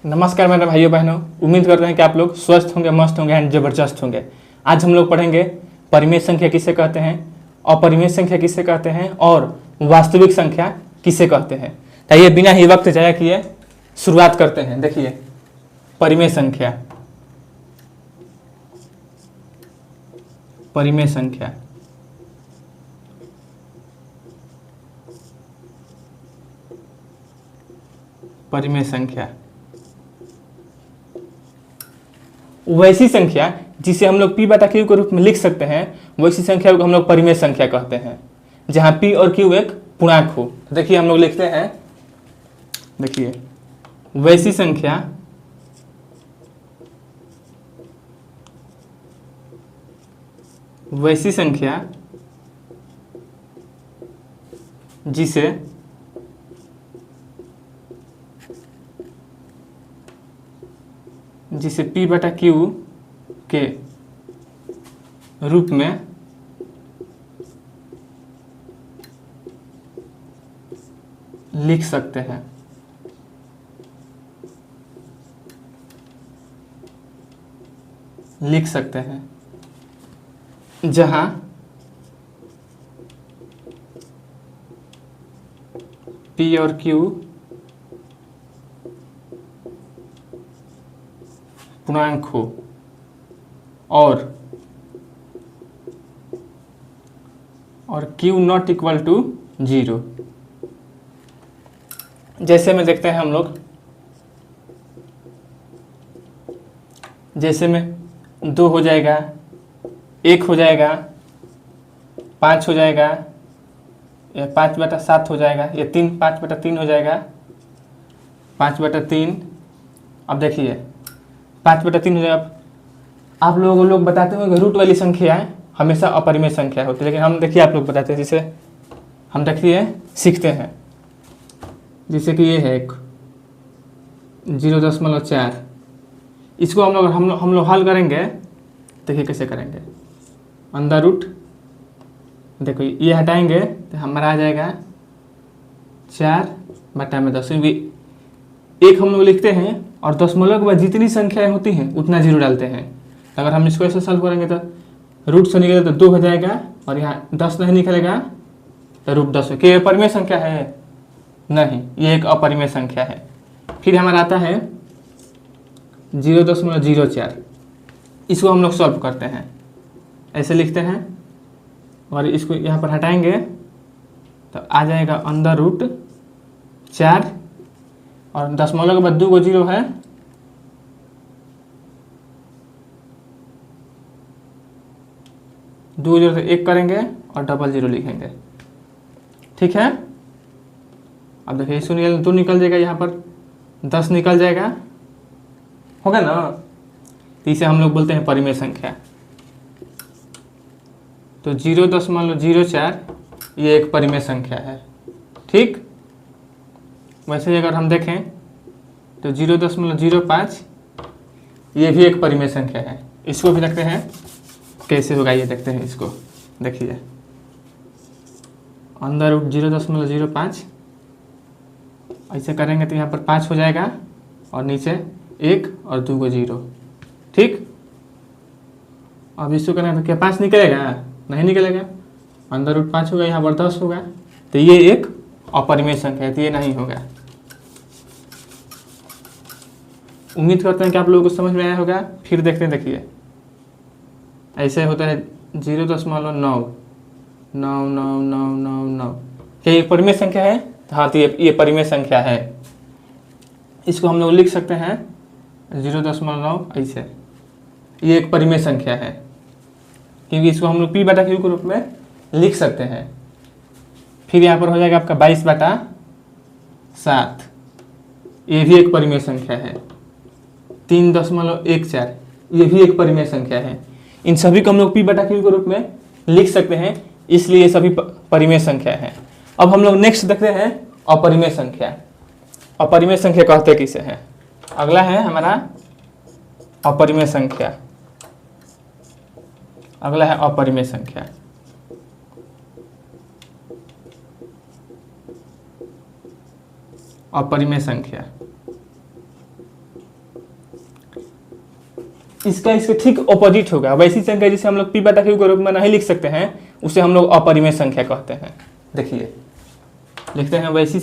नमस्कार मेरे भाइयों बहनों, उम्मीद करते हैं कि आप लोग स्वस्थ होंगे, मस्त होंगे एंड जबरदस्त होंगे। आज हम लोग पढ़ेंगे परिमेय संख्या किसे कहते हैं, अपरिमेय संख्या किसे कहते हैं और वास्तविक संख्या किसे कहते हैं। आइए बिना ही वक्त जाया किए शुरुआत करते हैं। देखिए परिमेय संख्या, परिमेय संख्या परिमेय संख्या वैसी संख्या जिसे हम लोग p बटा q के रूप में लिख सकते हैं, वैसी संख्या को हम लोग परिमेय संख्या कहते हैं, जहां p और q एक पूर्णांक हो। देखिए हम लोग लिखते हैं, देखिए वैसी संख्या जिसे p बटा q के रूप में लिख सकते हैं। जहां p और q पूर्णांक हो और q नॉट इक्वल टू 0। जैसे में देखते हैं हम लोग, जैसे में 2 हो जाएगा, 1 हो जाएगा, 5 हो जाएगा, या 5/7 हो जाएगा, या 5/3 हो जाएगा, 5/3। अब देखिए 5/3 हो जाएगा। आप लोग बताते हो कि रूट वाली संख्या हमेशा अपरिमेय संख्या होती है, लेकिन हम देखिए आप लोग बताते हैं, जिसे हम देखिए सीखते हैं। जैसे कि ये है एक 0.4, इसको हम लोग हल करेंगे। देखिए कैसे करेंगे, अंदर रूट, देखो ये हटाएंगे तो हमारा आ जाएगा 4/10। एक हम लोग लिखते हैं और दशमलव के बाद जितनी संख्याएं होती हैं उतना 0 डालते हैं। अगर हम इसको ऐसे सॉल्व करेंगे तो रूट से निकले तो 2 हो जाएगा, और यहाँ 10 नहीं निकलेगा तो रूट 10 है। क्या ये परिमेय संख्या है? नहीं, ये एक अपरिमेय संख्या है। फिर हमारा आता है 0.04, इसको हम लोग सॉल्व करते हैं, ऐसे लिखते हैं और इसको यहाँ पर हटाएंगे तो आ जाएगा अंदर रूट 4, और दशमलव के बाद 2 को 0 है, दो 0 से 1 करेंगे और 00 लिखेंगे। ठीक है। अब देखिए इसको निकल 2 निकल जाएगा, यहाँ पर 10 निकल जाएगा, होगा ना। तो इसे हम लोग बोलते हैं परिमेय संख्या। तो 0.04 ये एक परिमेय संख्या है। ठीक। वैसे अगर हम देखें तो 0.05 ये भी एक परिमेय संख्या है। इसको भी देखते हैं कैसे होगा, ये देखते हैं इसको। देखिए अंदर रूट 0.05, ऐसे करेंगे तो यहाँ पर 5 हो जाएगा और नीचे 1 और 2 को 0। ठीक। अब इसको करेंगे तो क्या 5 निकलेगा? नहीं निकलेगा, अंदर रूट 5 होगा, यहाँ पर 10 होगा, तो ये एक अपरिमेय संख्या है, तो ये नहीं होगा। उम्मीद करते हैं कि आप लोगों को समझ में आया होगा। फिर देखते हैं, देखिए ऐसे होता है 0.99999। क्या ये परिमेय संख्या है? हाँ, तो ये परिमेय संख्या है। इसको हम लोग लिख सकते हैं 0.9 ऐसे, ये एक परिमेय संख्या है, क्योंकि इसको हम लोग p बटा q के रूप में लिख सकते हैं। फिर यहाँ पर हो जाएगा आपका 22/7, ये भी एक परिमेय संख्या है। 3.14 ये भी एक परिमेय संख्या है। इन सभी को हम लोग p बटा q के रूप में लिख सकते हैं, इसलिए ये सभी परिमेय संख्या है। अब हम लोग नेक्स्ट देखते हैं अपरिमेय संख्या। अपरिमेय संख्या कहते किसे हैं? अगला है हमारा अपरिमेय संख्या। अगला है अपरिमेय संख्या। अपरिमेय संख्या इसका इसके ठीक ऑपोजिट होगा। वैसी संख्या जिसे हम लोग पी बटा क्यू के रूप में नहीं लिख सकते हैं, उसे हम लोग अपरिमेय संख्या कहते हैं। देखिए लिखते हैं वैसी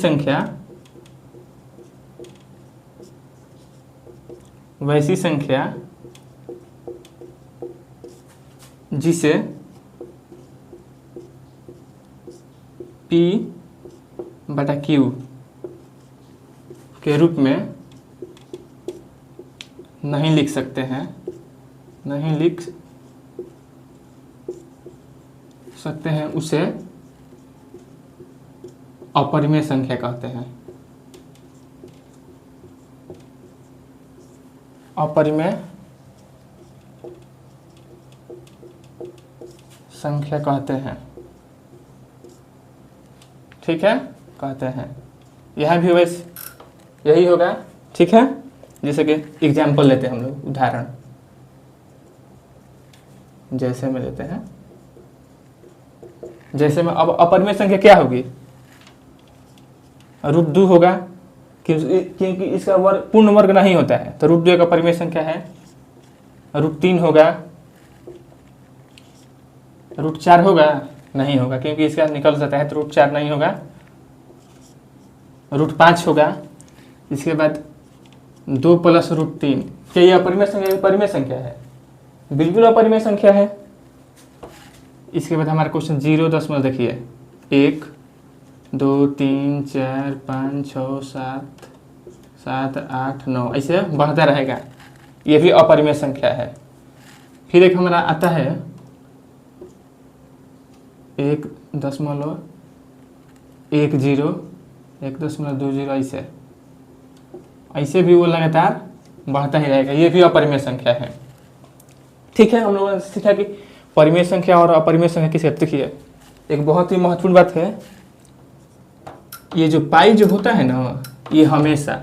संख्या जिसे P बटा Q के रूप में नहीं लिख सकते हैं, नहीं लिख सकते हैं, उसे अपरिमेय संख्या कहते हैं। अपरिमेय संख्या कहते हैं, ठीक है, कहते हैं। यह भी वैसे यही होगा, ठीक है। जैसे कि एग्जाम्पल लेते हैं हम लोग, उदाहरण जैसे में लेते हैं, जैसे में अब अपरिमेय संख्या क्या होगी, √2 होगा, क्योंकि इसका वर्ग पूर्ण वर्ग नहीं होता है, तो √2 एक अपरिमेय संख्या है। √3 होगा, √4 होगा, नहीं होगा, क्योंकि इसका निकल जाता है, तो √4 नहीं होगा। √5 होगा। इसके बाद 2 + √3, क्या ये अपरिमेय संख्या, परिमेय संख्या है? बिल्कुल अपरिमेय संख्या है। इसके बाद हमारा क्वेश्चन 0 दशमलव देखिए 1 2 3 4 5 6 7 7 8 9 ऐसे बढ़ता रहेगा, ये भी अपरिमेय संख्या है। फिर एक हमारा आता है 1.10 1.20 ऐसे भी वो लगातार बढ़ता ही रहेगा, ये भी अपरिमेय संख्या है। ठीक है, हम लोगों ने सीखा कि परिमेय संख्या और अपरिमेय संख्या किसे कहते हैं। एक बहुत ही महत्वपूर्ण बात है, ये जो पाई जो होता है ना, ये हमेशा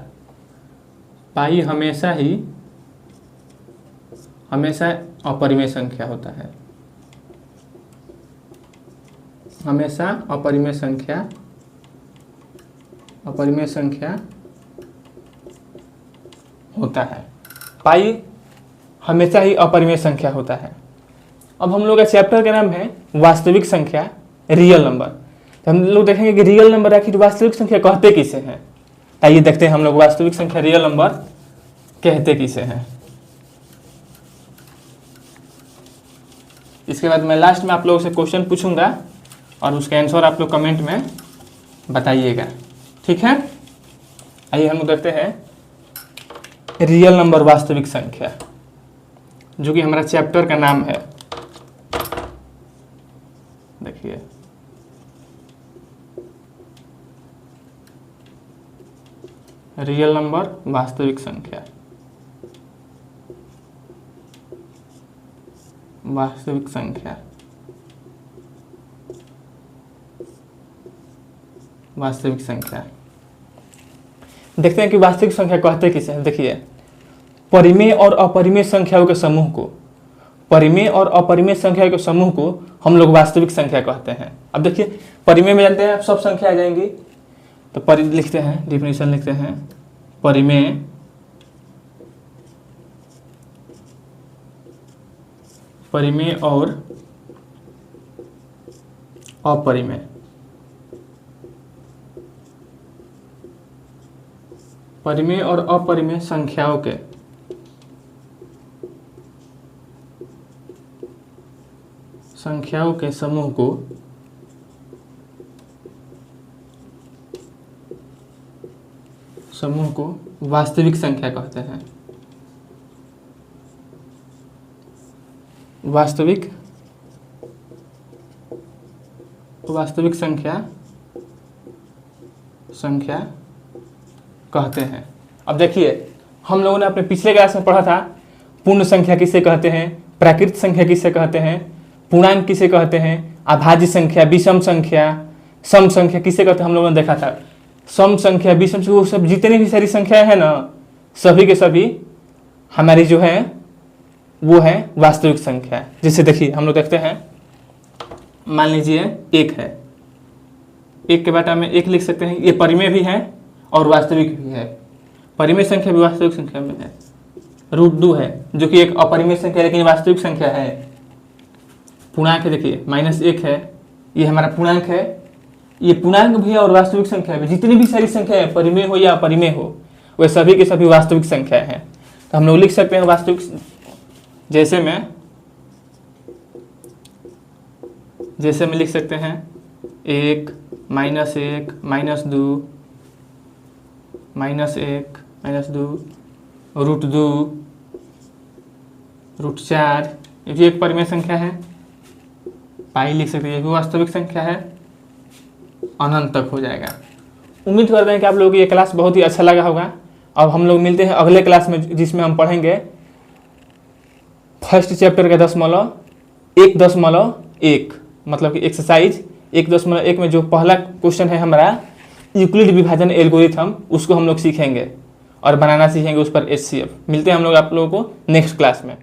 पाई हमेशा अपरिमेय संख्या होता है, हमेशा अपरिमेय संख्या होता है। पाई हमेशा ही अपरिमेय संख्या होता है। अब हम लोग का चैप्टर का नाम है वास्तविक संख्या, रियल नंबर। तो हम लोग देखेंगे कि रियल नंबर आखिर वास्तविक संख्या कहते किसे हैं। आइए देखते हैं हम लोग वास्तविक संख्या रियल नंबर कहते किसे हैं। इसके बाद मैं लास्ट में आप लोगों से क्वेश्चन पूछूंगा और उसके आंसर आप लोग कमेंट में बताइएगा, ठीक है। आइए हम लोग देखते हैं रियल नंबर वास्तविक संख्या, जो कि हमारा चैप्टर का नाम है। देखिए रियल नंबर वास्तविक संख्या, वास्तविक संख्या, वास्तविक संख्या। देखते हैं कि वास्तविक संख्या कहते किसे हैं। देखिए परिमेय और अपरिमेय संख्याओं के समूह को, परिमेय और अपरिमेय संख्याओं के समूह को हम लोग वास्तविक संख्या कहते हैं। अब देखिए परिमेय में जानते हैं आप सब संख्या आ जाएंगी, तो लिखते हैं, डिफिनेशन लिखते हैं, परिमेय परिमेय और अपरिमेय, परिमेय और अपरिमेय संख्याओं के समूह को वास्तविक संख्या कहते हैं। वास्तविक संख्या कहते हैं। अब देखिए हम लोगों ने अपने पिछले क्लास में पढ़ा था पूर्ण संख्या किसे कहते हैं, प्राकृत संख्या किसे कहते हैं, पूर्णांक किसे कहते हैं, अभाज्य संख्या, विषम संख्या, सम संख्या किसे कहते हैं। हम लोगों ने देखा था सम संख्या, विषम संख्या, वो सब जितने भी सारी संख्याएं हैं ना, सभी के सभी हमारी जो है वो है वास्तविक संख्या। जैसे देखिए हम लोग देखते हैं, मान लीजिए 1 है, 1 के बेटा में 1 लिख सकते हैं, ये परिमेय भी है और वास्तविक भी है। परिमेय संख्या भी वास्तविक संख्या में है, √2 है, जो कि एक अपरिमेय संख्या है लेकिन वास्तविक संख्या है। पूर्णांक है, देखिए -1 है, ये हमारा पूर्णांक है। ये पूर्णांक भी है और वास्तविक संख्या भी। जितनी भी सारी संख्या है, परिमेय हो या अपरिमेय हो, वे सभी के सभी वास्तविक संख्या है। तो हम लोग लिख सकते हैं वास्तविक, जैसे में लिख सकते हैं 1 -1 -2 -1 -2 √4, ये भी एक परिमेय संख्या है। पाई लिख सकते हैं, ये भी वास्तविक संख्या है। अनंत तक हो जाएगा। उम्मीद करते हैं कि आप लोगों को ये क्लास बहुत ही अच्छा लगा होगा। अब हम लोग मिलते हैं अगले क्लास में, जिसमें हम पढ़ेंगे फर्स्ट चैप्टर का 1.1 मतलब कि एक्सरसाइज 1.1 में जो पहला क्वेश्चन है हमारा यूक्लिड विभाजन एल्गोरिथम, उसको हम लोग सीखेंगे और बनाना सीखेंगे उस पर HCF। मिलते हैं हम लोग आप लोगों को नेक्स्ट क्लास में।